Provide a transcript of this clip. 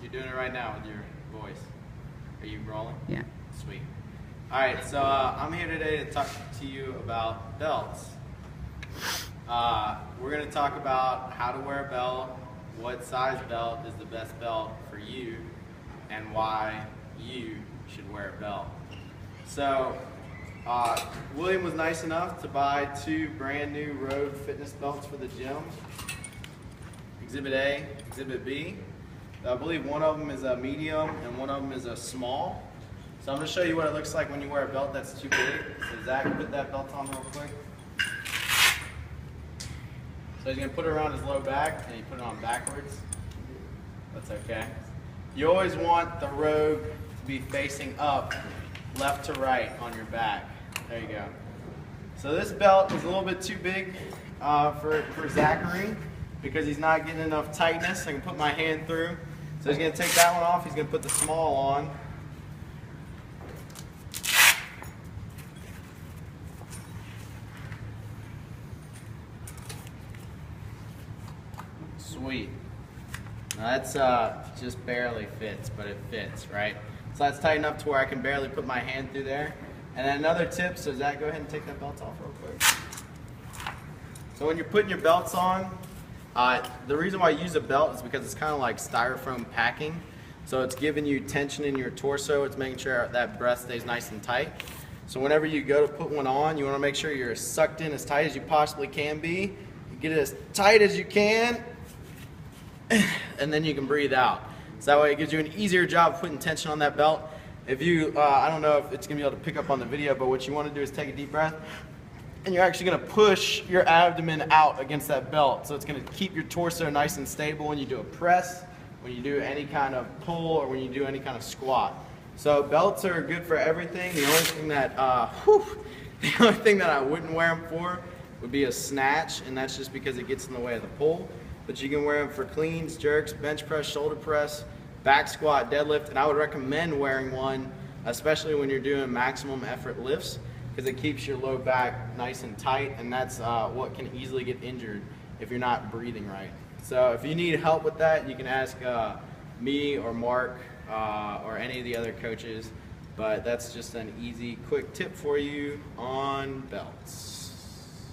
You're doing it right now with your voice. Are you rolling? Yeah. Sweet. All right, so I'm here today to talk to you about belts. We're going to talk about how to wear a belt, what size belt is the best belt for you, and why you should wear a belt. So, William was nice enough to buy 2 brand new Rogue fitness belts for the gym. Exhibit A, Exhibit B. I believe one of them is a medium and one of them is a small. So I'm going to show you what it looks like when you wear a belt that's too big. So Zach, put that belt on real quick. So he's going to put it around his low back and you put it on backwards. That's okay. You always want the Rogue to be facing up, left to right on your back. There you go. So this belt is a little bit too big for Zachary because he's not getting enough tightness. I can put my hand through. So he's going to take that one off. He's going to put the small on. Sweet. Now that's just barely fits, but it fits, right? So that's tight enough to where I can barely put my hand through there. And then another tip, so Zach, go ahead and take that belt off real quick. So when you're putting your belts on, the reason why I use a belt is because it's kind of like styrofoam packing. So it's giving you tension in your torso. It's making sure that breath stays nice and tight. So whenever you go to put one on, you want to make sure you're sucked in as tight as you possibly can be. You get it as tight as you can, and then you can breathe out. So that way it gives you an easier job of putting tension on that belt. If you, I don't know if it's going to be able to pick up on the video, but what you want to do is take a deep breath, and you're actually going to push your abdomen out against that belt. So it's going to keep your torso nice and stable when you do a press, when you do any kind of pull, or when you do any kind of squat. So belts are good for everything. The only thing that, I wouldn't wear them for would be a snatch, and that's just because it gets in the way of the pull. But you can wear them for cleans, jerks, bench press, shoulder press, back squat, deadlift, and I would recommend wearing one, especially when you're doing maximum effort lifts, because it keeps your low back nice and tight, and that's what can easily get injured if you're not breathing right. So if you need help with that, you can ask me or Mark or any of the other coaches, but that's just an easy, quick tip for you on belts.